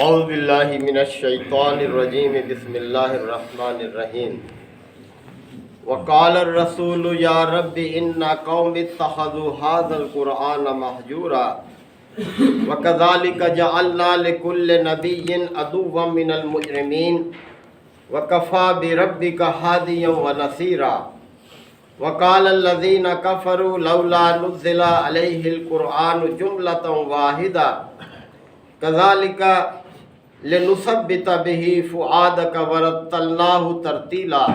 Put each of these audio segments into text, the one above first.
اعوذ باللہ من الشیطان الرجیم بسم اللہ الرحمن الرحیم وقال الرسول یا رب ان قوم اتخذوا هذا القرآن مہجورا وكذلك جعلنا لكل نبي عدوا من المجرمين وكفى بربك هاديا ونصيرا وقال الذين كفروا لولا نزل عليه القرآن جملة واحدة كذلك لنثبت به فؤادك ورتلناه ترتيلا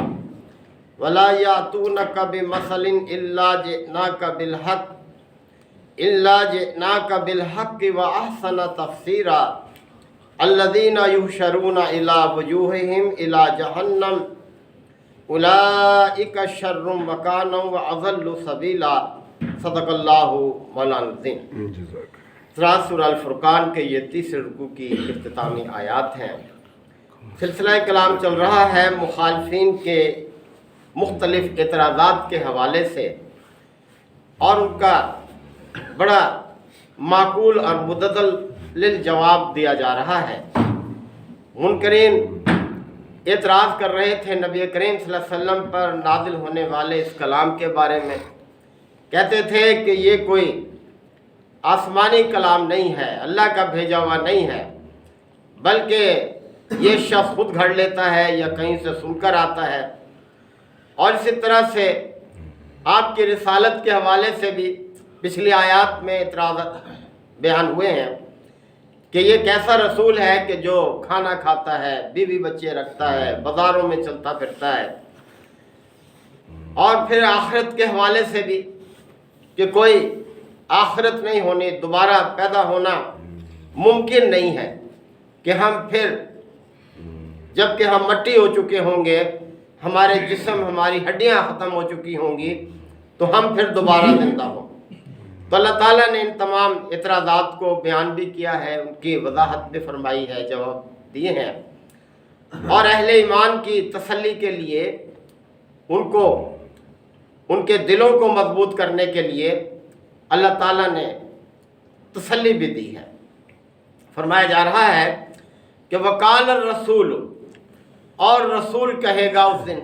ولا يأتونك بمثل إلا جئناك بالحق وأحسن تفسيرا الذين يحشرون إلى وجوههم إلى جهنم أولئك شر مكانا وأضل سبيلا صدق اللہ مولانا العظیم۔ سورہ الفرقان کے یہ تیسرے رکوع کی اختتامی آیات ہیں۔ سلسلہ کلام چل رہا ہے مخالفین کے مختلف اعتراضات کے حوالے سے اور ان کا بڑا معقول اور مدلل جواب دیا جا رہا ہے۔ منکرین اعتراض کر رہے تھے نبی کریم صلی اللہ علیہ وسلم پر نازل ہونے والے اس کلام کے بارے میں، کہتے تھے کہ یہ کوئی آسمانی کلام نہیں ہے، اللہ کا بھیجا ہوا نہیں ہے، بلکہ یہ شخص خود گھڑ لیتا ہے یا کہیں سے سن کر آتا ہے۔ اور اسی طرح سے آپ کی رسالت کے حوالے سے بھی پچھلی آیات میں اعتراضات بیان ہوئے ہیں کہ یہ کیسا رسول ہے کہ جو کھانا کھاتا ہے، بیوی بچے رکھتا ہے، بازاروں میں چلتا پھرتا ہے۔ اور پھر آخرت کے حوالے سے بھی کہ کوئی آخرت نہیں ہونی، دوبارہ پیدا ہونا ممکن نہیں ہے، کہ ہم پھر جب کہ ہم مٹی ہو چکے ہوں گے، ہمارے جسم ہماری ہڈیاں ختم ہو چکی ہوں گی، تو ہم پھر دوبارہ زندہ ہوں۔ تو اللہ تعالیٰ نے ان تمام اعتراضات کو بیان بھی کیا ہے، ان کی وضاحت بھی فرمائی ہے، جواب دیے ہیں، اور اہل ایمان کی تسلی کے لیے ان کے دلوں کو مضبوط کرنے کے لیے اللہ تعالیٰ نے تسلی بھی دی ہے۔ فرمایا جا رہا ہے کہ وقال الرسول، اور رسول کہے گا اس دن،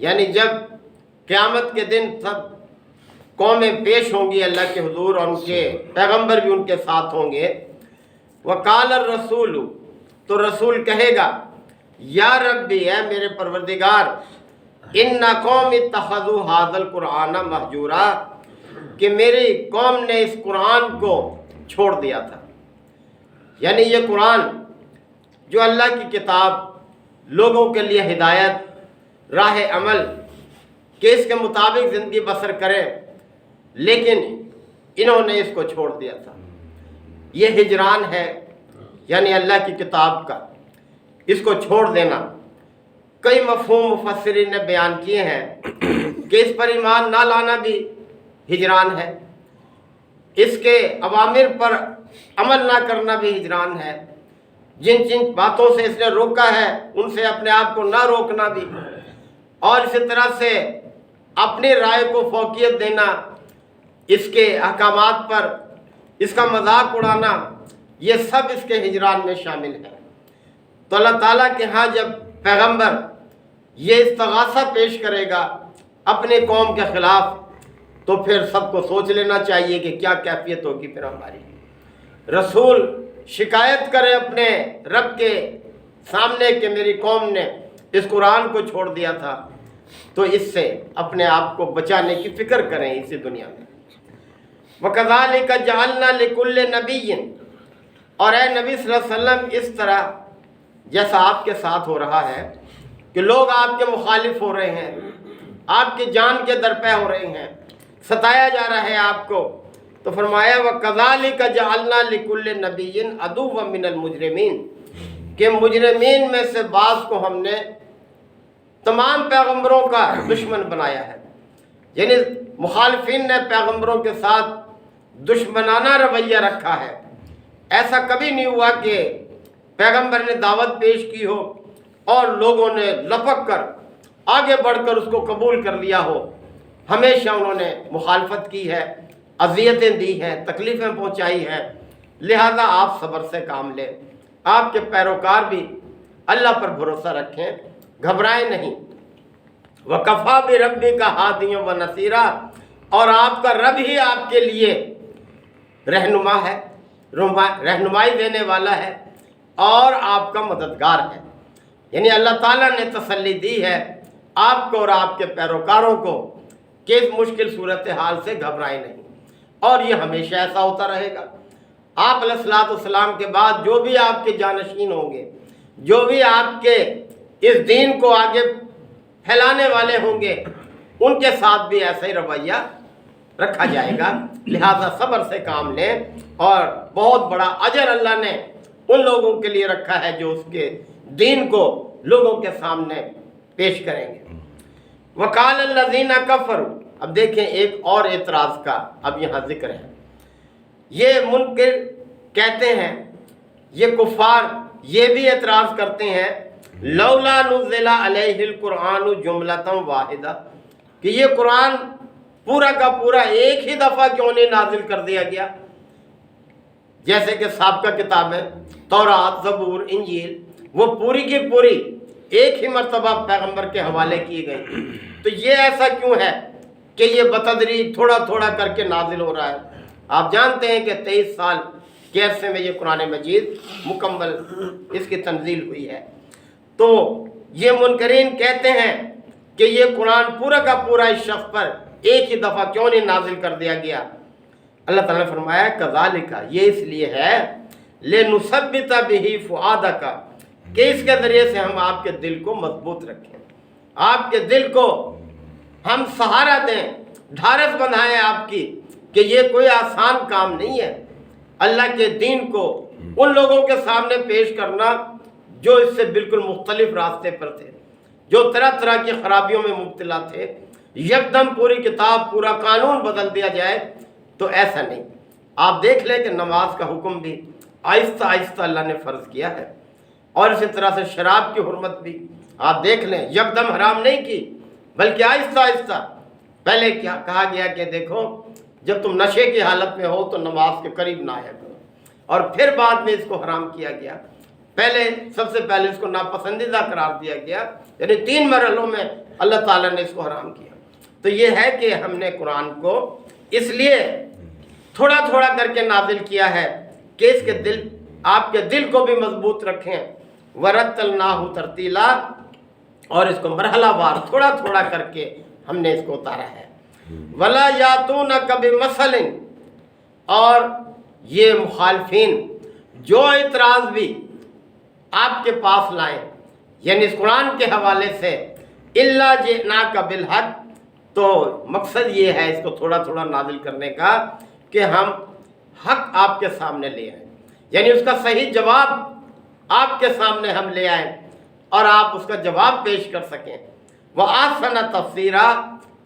یعنی جب قیامت کے دن سب قومیں پیش ہوں گی اللہ کے حضور اور ان کے پیغمبر بھی ان کے ساتھ ہوں گے۔ وقال الرسول، تو رسول کہے گا یا ربی، اے میرے پروردگار، ان قوم اتخذوا هذا القرآن مہجورا، کہ میری قوم نے اس قرآن کو چھوڑ دیا تھا۔ یعنی یہ قرآن جو اللہ کی کتاب لوگوں کے لیے ہدایت، راہ عمل کہ اس کے مطابق زندگی بسر کریں، لیکن انہوں نے اس کو چھوڑ دیا تھا۔ یہ ہجران ہے، یعنی اللہ کی کتاب کا اس کو چھوڑ دینا۔ کئی مفہوم مفسرین نے بیان کیے ہیں کہ اس پر ایمان نہ لانا بھی ہجران ہے، اس کے اوامر پر عمل نہ کرنا بھی ہجران ہے، جن باتوں سے اس نے روکا ہے ان سے اپنے آپ کو نہ روکنا بھی، اور اسی طرح سے اپنی رائے کو فوقیت دینا، اس کے احکامات پر اس کا مذاق اڑانا، یہ سب اس کے ہجران میں شامل ہے۔ تو اللہ تعالیٰ کے ہاں جب پیغمبر یہ استغاثہ پیش کرے گا اپنے قوم کے خلاف، تو پھر سب کو سوچ لینا چاہیے کہ کیا کیفیت ہوگی پھر ہماری۔ رسول شکایت کرے اپنے رب کے سامنے کہ میری قوم نے اس قرآن کو چھوڑ دیا تھا، تو اس سے اپنے آپ کو بچانے کی فکر کریں اسی دنیا میں۔ وَكَذَلِكَ جَعَلْنَا لِكُلِّ نَبِيٍّ، اور اے نبی صلی اللہ علیہ وسلم، اس طرح جیسا آپ کے ساتھ ہو رہا ہے کہ لوگ آپ کے مخالف ہو رہے ہیں، آپ کی جان کے درپے ہو رہے ہیں، ستایا جا رہا ہے آپ کو، تو فرمایا وَكَذَلِكَ جَعَلْنَا لِكُلِّ نَبِيٍّ عَدُوًّا مِّنَ الْمُجْرِمِينَ، کہ مجرمین میں سے بعض کو ہم نے تمام پیغمبروں کا دشمن بنایا ہے۔ یعنی مخالفین نے پیغمبروں کے ساتھ دشمنانہ رویہ رکھا ہے۔ ایسا کبھی نہیں ہوا کہ پیغمبر نے دعوت پیش کی ہو اور لوگوں نے لپک کر آگے بڑھ کر اس کو قبول کر لیا ہو۔ ہمیشہ انہوں نے مخالفت کی ہے، اذیتیں دی ہیں، تکلیفیں پہنچائی ہیں، لہذا آپ صبر سے کام لیں، آپ کے پیروکار بھی اللہ پر بھروسہ رکھیں، گھبرائیں نہیں۔ وَكَفَى بِرَبِّكَ هَادِيًا وَنَصِيرًا، اور آپ کا رب ہی آپ کے لیے رہنما ہے، رہنمائی دینے والا ہے اور آپ کا مددگار ہے۔ یعنی اللہ تعالیٰ نے تسلی دی ہے آپ کو اور آپ کے پیروکاروں کو کہ اس مشکل صورتحال سے گھبرائیں نہیں، اور یہ ہمیشہ ایسا ہوتا رہے گا۔ آپ علیہ الصلوۃ والسلام کے بعد جو بھی آپ کے جانشین ہوں گے، جو بھی آپ کے اس دین کو آگے پھیلانے والے ہوں گے، ان کے ساتھ بھی ایسا ہی رویہ رکھا جائے گا۔ لہذا صبر سے کام لیں، اور بہت بڑا اجر اللہ نے ان لوگوں کے لیے رکھا ہے جو اس کے دین کو لوگوں کے سامنے پیش کریں گے۔ وَقَالَ الَّذِينَ كَفَرُوا، اب دیکھیں ایک اور اعتراض کا اب یہاں ذکر ہے۔ یہ منکر کہتے ہیں، یہ کفار یہ بھی اعتراض کرتے ہیں، لولا نزل علیہ القرآن جملۃ واحدہ، کہ یہ قرآن پورا کا پورا ایک ہی دفعہ کیوں نہیں نازل کر دیا گیا، جیسے کہ سابقہ کتابیں تورات، زبور، انجیل، وہ پوری کی پوری ایک ہی مرتبہ پیغمبر کے حوالے کی گئی، تو یہ ایسا کیوں ہے کہ یہ بتدریج تھوڑا تھوڑا کر کے نازل ہو رہا ہے؟ آپ جانتے ہیں کہ 23 سال کے عرصے میں یہ قرآن مجید مکمل اس کی تنزیل ہوئی ہے۔ تو یہ منکرین کہتے ہیں کہ یہ قرآن پورا کا پورا اس شخص پر ایک ہی دفعہ کیوں نہیں نازل کر دیا گیا؟ اللہ تعالیٰ نے فرمایا کذالک، یہ اس لیے ہے لنثبت بہ فؤادک، کہ اس کے ذریعے سے ہم آپ کے دل کو مضبوط رکھیں، آپ کے دل کو ہم سہارا دیں، ڈھارس بندھائیں آپ کی، کہ یہ کوئی آسان کام نہیں ہے اللہ کے دین کو ان لوگوں کے سامنے پیش کرنا جو اس سے بالکل مختلف راستے پر تھے، جو طرح طرح کی خرابیوں میں مبتلا تھے۔ یکدم پوری کتاب، پورا قانون بدل دیا جائے تو ایسا نہیں۔ آپ دیکھ لیں کہ نماز کا حکم بھی آہستہ آہستہ اللہ نے فرض کیا ہے، اور اسی طرح سے شراب کی حرمت بھی آپ دیکھ لیں، یکدم حرام نہیں کی بلکہ آہستہ آہستہ۔ پہلے کیا کہا گیا کہ دیکھو جب تم نشے کی حالت میں ہو تو نماز کے قریب نہ آیا کرو، اور پھر بعد میں اس کو حرام کیا گیا۔ پہلے سب سے پہلے اس کو ناپسندیدہ قرار دیا گیا، یعنی 3 مرحلوں میں اللہ تعالیٰ نے اس کو حرام کیا۔ تو یہ ہے کہ ہم نے قرآن کو اس لیے تھوڑا تھوڑا کر کے نازل کیا ہے کہ اس کے دل، آپ کے دل کو بھی مضبوط رکھیں۔ وَرَتَّلْنَاهُ تَرْتِيلًا، اور اس کو مرحلہ وار تھوڑا تھوڑا کر کے ہم نے اس کو اتارا ہے۔ وَلَا يَأْتُونَكَ بِمَثَلٍ، اور یہ مخالفین جو اعتراض بھی آپ کے پاس لائیں، یعنی اس قرآن کے حوالے سے، إِلَّا جِئْنَاكَ بِالْحَقِّ، تو مقصد یہ ہے اس کو تھوڑا تھوڑا نازل کرنے کا کہ ہم حق آپ کے سامنے لے آئیں، یعنی اس کا صحیح جواب آپ کے سامنے ہم لے آئیں اور آپ اس کا جواب پیش کر سکیں۔ وَأَحْسَنَ تَفْسِيرًا،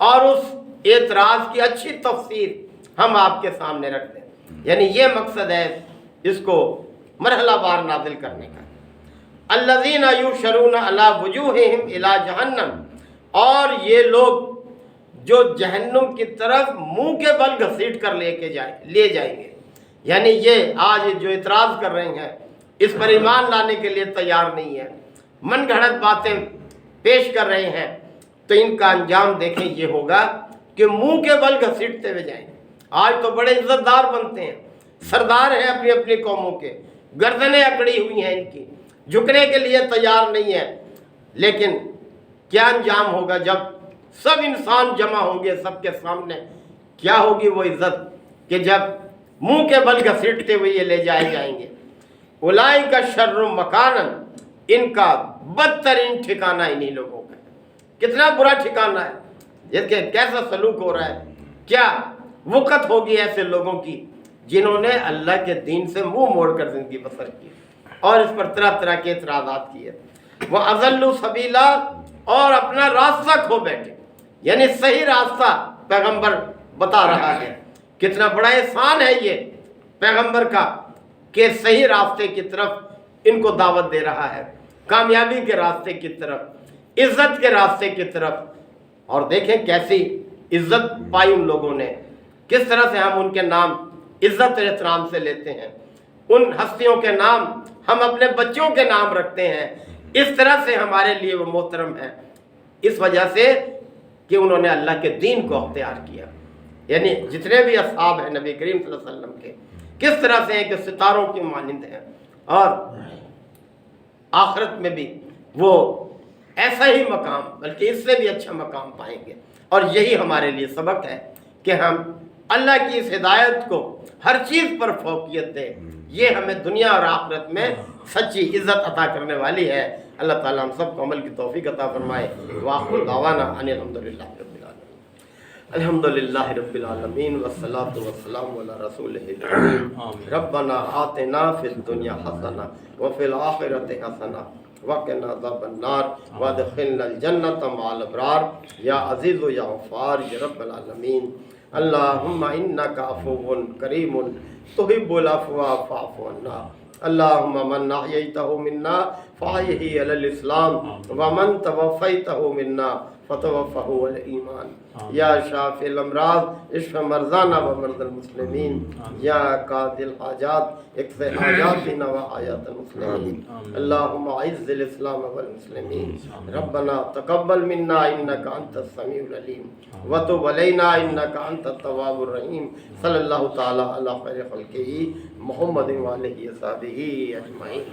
اور اس اعتراض کی اچھی تفسیر ہم آپ کے سامنے رکھ دیں، یعنی یہ مقصد ہے اس کو مرحلہ وار نازل کرنے کا۔ الذین یحشرون علی وجوہہم الی جہنم، اور یہ لوگ جو جہنم کی طرف منہ کے بل گھسیٹ کر لے جائیں گے، یعنی یہ آج جو اعتراض کر رہے ہیں اس پر ایمان لانے کے لیے تیار نہیں ہے، من گھڑت باتیں پیش کر رہے ہیں، تو ان کا انجام دیکھیں یہ ہوگا کہ منہ کے بل گھسیٹتے ہوئے جائیں گے۔ آج تو بڑے عزت دار بنتے ہیں، سردار ہیں اپنی اپنی قوموں کے، گردنیں اکڑی ہوئی ہیں ان کی، جھکنے کے لیے تیار نہیں ہے، لیکن کیا انجام ہوگا جب سب انسان جمع ہوں گے سب کے سامنے؟ کیا ہوگی وہ عزت کہ جب منہ کے بل گھسیٹتے ہوئے یہ لے جائے جائیں گے۔ اولئک شر مکانا، ان کا بدترین ٹھکانہ انہی لوگوں کا ہے۔ کتنا برا ٹھکانہ ہے، یہ کہ کیسا سلوک ہو رہا ہے، کیا وقت ہوگی ایسے لوگوں کی جنہوں نے اللہ کے دین سے منہ موڑ کر زندگی بسر کی اور اس پر طرح طرح کے اعتراضات کیے۔ وَأَضَلُّوا سَبِيلًا، اور اپنا راستہ کھو بیٹھے، یعنی صحیح راستہ پیغمبر بتا رہا ہے۔ کتنا بڑا احسان ہے یہ پیغمبر کا کہ صحیح راستے کی طرف ان کو دعوت دے رہا ہے، کامیابی کے راستے کی طرف، عزت کے راستے کی طرف۔ اور دیکھیں کیسی عزت پائی ان لوگوں نے، کس طرح سے ہم ان کے نام عزت اور احترام سے لیتے ہیں۔ ان ہستیوں کے نام ہم اپنے بچوں کے نام رکھتے ہیں، اس طرح سے ہمارے لیے وہ محترم ہیں، اس وجہ سے کہ انہوں نے اللہ کے دین کو اختیار کیا۔ یعنی جتنے بھی اصحاب ہیں نبی کریم صلی اللہ علیہ وسلم کے، کس طرح سے ہیں کہ ستاروں کی مانند ہیں، اور آخرت میں بھی وہ ایسا ہی مقام بلکہ اس سے بھی اچھا مقام پائیں گے۔ اور یہی ہمارے لیے سبق ہے کہ ہم اللہ کی اس ہدایت کو ہر چیز پر فوقیت دیں، یہ ہمیں دنیا اور آخرت میں سچی عزت عطا کرنے والی ہے۔ اللہ تعالیٰ ہم سب کو عمل کی توفیق عطا فرمائے۔ وآخر دعوانا ان الحمدللہ رب العالمین، الحمدللہ رب العالمین، والصلاۃ والسلام علی رسولہ الکریم۔ ربنا آتنا فی الدنیا حسنہ وفی الآخرۃ حسنہ وقنا عذاب النار وادخلنا الجنۃ مع الابرار یا عزیز یا غفار یا رب العالمین۔ اللہم انک عفو کریم تحب العفو فاعف عنا۔ اللہم من احییتہ منا فاحیہ علی الاسلام ومن توفیتہ منا فتوفہ علی الایمان۔ یا شافی الامراض اشف مرضانا ومرضى المسلمین۔ یا قاضی الحاجات اقض حاجاتنا وحاجات المسلمین۔ اللہم اعز الاسلام والمسلمین۔ ربنا تقبل منا انک انت السمیع العلیم وتب علینا انک انت التواب الرحیم۔ صلی اللہ تعالی علی خیر خلقہ محمد وآلہ وصحبہ اجمعین۔